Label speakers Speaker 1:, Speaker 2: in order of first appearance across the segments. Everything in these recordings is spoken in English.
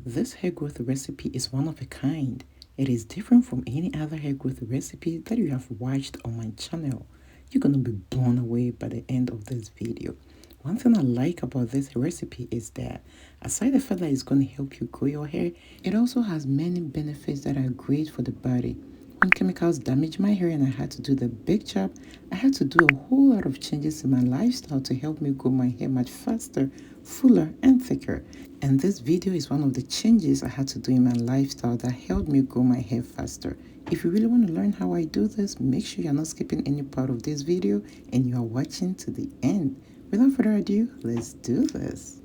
Speaker 1: This hair growth recipe is one of a kind. It is different from any other hair growth recipe that you have watched on my channel. You're gonna be blown away by the end of this video. One thing I like about this recipe is that aside the fact that it's going to help you grow your hair, it also has many benefits that are great for the body. When chemicals damaged my hair and I had to do the big chop, I had to do a whole lot of changes in my lifestyle to help me grow my hair much faster, fuller, and thicker. And this video is one of the changes I had to do in my lifestyle that helped me grow my hair faster. If you really want to learn how I do this, make sure you're not skipping any part of this video and you are watching to the end. Without further ado, let's do this.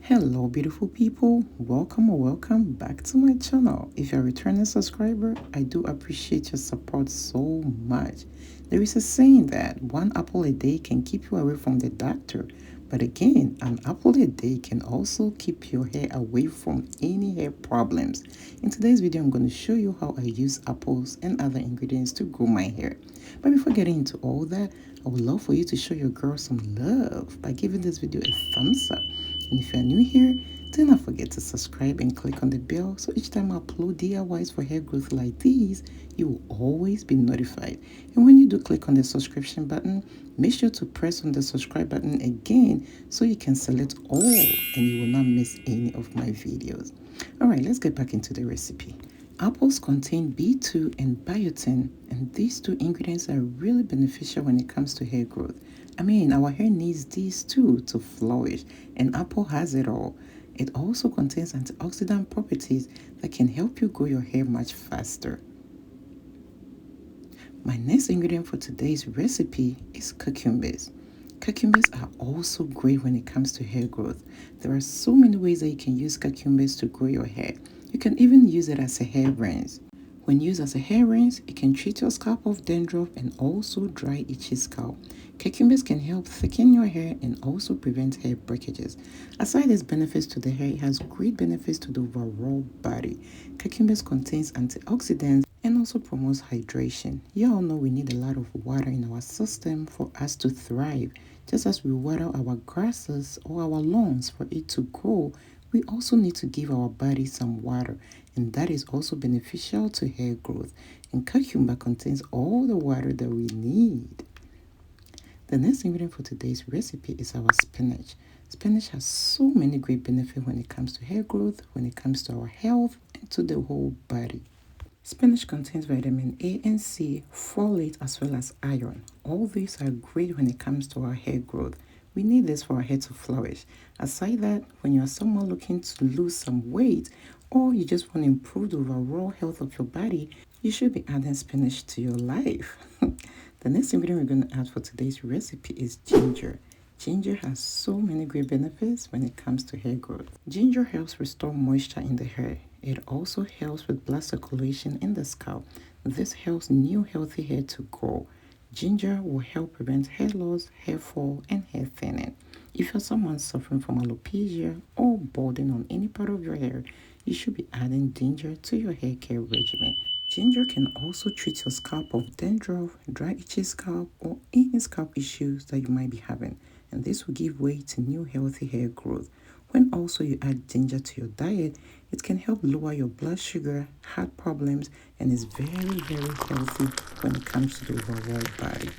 Speaker 1: Hello beautiful people, welcome or welcome back to my channel. If you're a returning subscriber, I do appreciate your support so much. There is a saying that one apple a day can keep you away from the doctor, but again, an apple a day can also keep your hair away from any hair problems. In today's video, I'm going to show you how I use apples and other ingredients to grow my hair. But before getting into all that, I would love for you to show your girl some love by giving this video a thumbs up. And if you're new here, do not forget to subscribe and click on the bell so each time I upload DIYs for hair growth like these, you will always be notified. And when you do click on the subscription button, make sure to press on the subscribe button again so you can select all and you will not miss any of my videos. Alright, let's get back into the recipe. Apples contain B2 and biotin, and these two ingredients are really beneficial when it comes to hair growth. I mean, our hair needs these two to flourish, and apple has it all. It also contains antioxidant properties that can help you grow your hair much faster. My next ingredient for today's recipe is cucumbers. Cucumbers are also great when it comes to hair growth. There are so many ways that you can use cucumbers to grow your hair. You can even use it as a hair rinse. When used as a hair rinse, it can treat your scalp of dandruff and also dry itchy scalp. Cucumbers can help thicken your hair and also prevent hair breakages. Aside its benefits to the hair, it has great benefits to the overall body. Cucumbers contains antioxidants and also promotes hydration. You all know we need a lot of water in our system for us to thrive. Just as we water our grasses or our lawns for it to grow, we also need to give our body some water, and that is also beneficial to hair growth. And cucumber contains all the water that we need. The next ingredient for today's recipe is our spinach. Spinach has so many great benefits when it comes to hair growth, when it comes to our health, and to the whole body. Spinach contains vitamin A and C, folate, as well as iron. All these are great when it comes to our hair growth. We need this for our hair to flourish. Aside that, when you are someone looking to lose some weight or you just want to improve the overall health of your body, you should be adding spinach to your life. The next ingredient we're going to add for today's recipe is ginger. Ginger has so many great benefits when it comes to hair growth. Ginger helps restore moisture in the hair. It also helps with blood circulation in the scalp. This helps new healthy hair to grow. Ginger will help prevent hair loss, hair fall, and hair thinning. If you're someone suffering from alopecia or balding on any part of your hair, you should be adding ginger to your hair care regimen. Ginger can also treat your scalp of dandruff, dry itchy scalp, or any scalp issues that you might be having, and this will give way to new healthy hair growth. When also you add ginger to your diet, it can help lower your blood sugar, heart problems, and is very, very healthy when it comes to the overall body.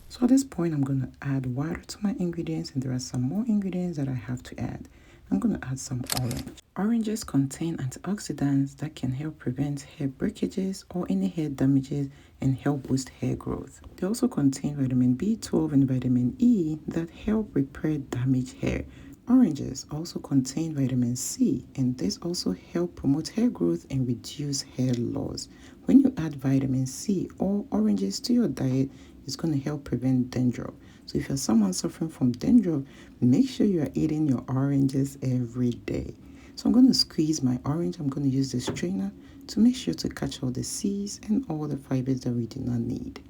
Speaker 1: So at this point, I'm going to add water to my ingredients, and there are some more ingredients that I have to add. I'm going to add some orange. Oranges contain antioxidants that can help prevent hair breakages or any hair damages and help boost hair growth. They also contain vitamin B12 and vitamin E that help repair damaged hair. Oranges also contain vitamin C, and this also help promote hair growth and reduce hair loss. When you add vitamin C or oranges to your diet, it's going to help prevent dandruff. So if you're someone suffering from dandruff, make sure you are eating your oranges every day. So I'm going to squeeze my orange. I'm going to use the strainer to make sure to catch all the seeds and all the fibers that we do not need.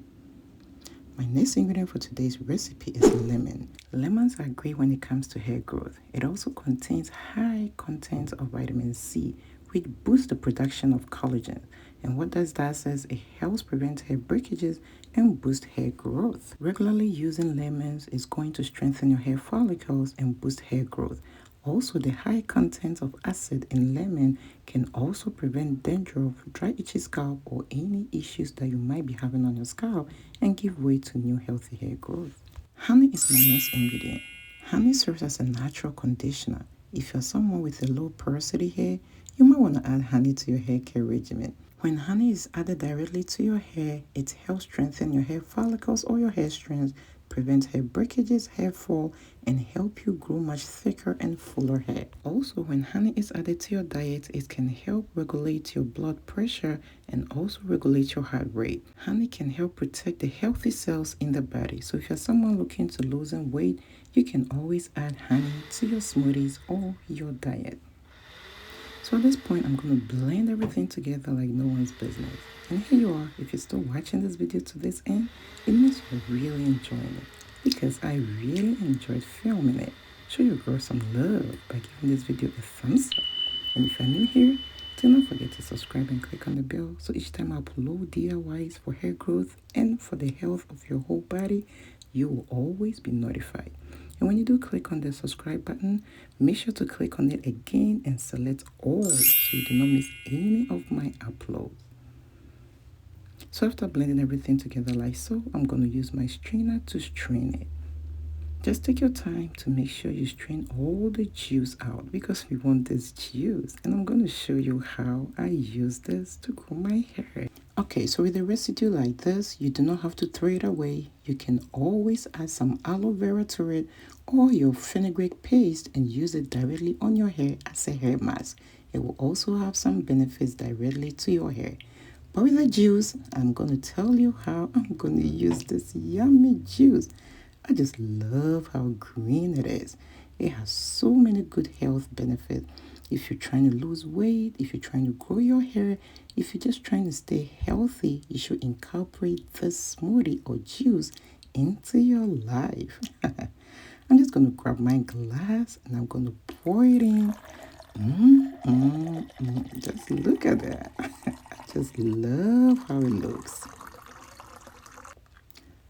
Speaker 1: My next ingredient for today's recipe is lemon. Lemons are great when it comes to hair growth. It also contains high content of vitamin C, which boosts the production of collagen. And what does that says? It helps prevent hair breakages and boost hair growth. Regularly using lemons is going to strengthen your hair follicles and boost hair growth. Also, the high content of acid in lemon can also prevent dandruff, dry itchy scalp, or any issues that you might be having on your scalp and give way to new healthy hair growth. Honey is my next ingredient. Honey serves as a natural conditioner. If you're someone with a low porosity hair, you might want to add honey to your hair care regimen. When honey is added directly to your hair, it helps strengthen your hair follicles or your hair strands, prevent hair breakages, hair fall, and help you grow much thicker and fuller hair. Also, when honey is added to your diet, it can help regulate your blood pressure and also regulate your heart rate. Honey can help protect the healthy cells in the body. So if you're someone looking to losing weight, you can always add honey to your smoothies or your diet. So at this point, I'm going to blend everything together like no one's business. And here you are. If you're still watching this video to this end, it means you're really enjoying it, because I really enjoyed filming it. Show your girl some love by giving this video a thumbs up. And if you're new here, do not forget to subscribe and click on the bell so each time I upload DIYs for hair growth and for the health of your whole body, you will always be notified. And when you do click on the subscribe button, make sure to click on it again and select all so you do not miss any of my uploads. So after blending everything together like so, I'm going to use my strainer to strain it. Just take your time to make sure you strain all the juice out, because we want this juice. And I'm going to show you how I use this to grow my hair. Okay, so with a residue like this, you do not have to throw it away. You can always add some aloe vera to it or your fenugreek paste and use it directly on your hair as a hair mask. It will also have some benefits directly to your hair. But with the juice, I'm going to tell you how I'm going to use this yummy juice. I just love how green it is. It has so many good health benefits. If you're trying to lose weight, if you're trying to grow your hair, if you're just trying to stay healthy, you should incorporate this smoothie or juice into your life. I'm just going to grab my glass and I'm going to pour it in. Just look at that. I just love how it looks.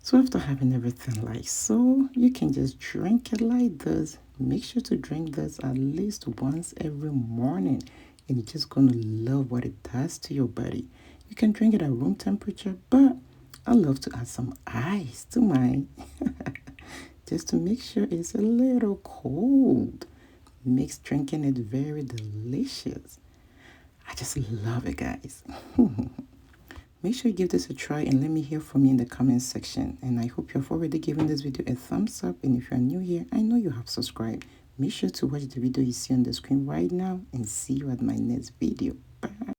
Speaker 1: So after having everything like so, you can just drink it like this. Make sure to drink this at least once every morning, and you're just going to love what it does to your body. You can drink it at room temperature, but I love to add some ice to mine just to make sure it's a little cold. Makes drinking it very delicious. I just love it, guys. Make sure you give this a try and let me hear from you in the comment section. And I hope you've already given this video a thumbs up. And if you're new here, I know you have subscribed. Make sure to watch the video you see on the screen right now and see you at my next video.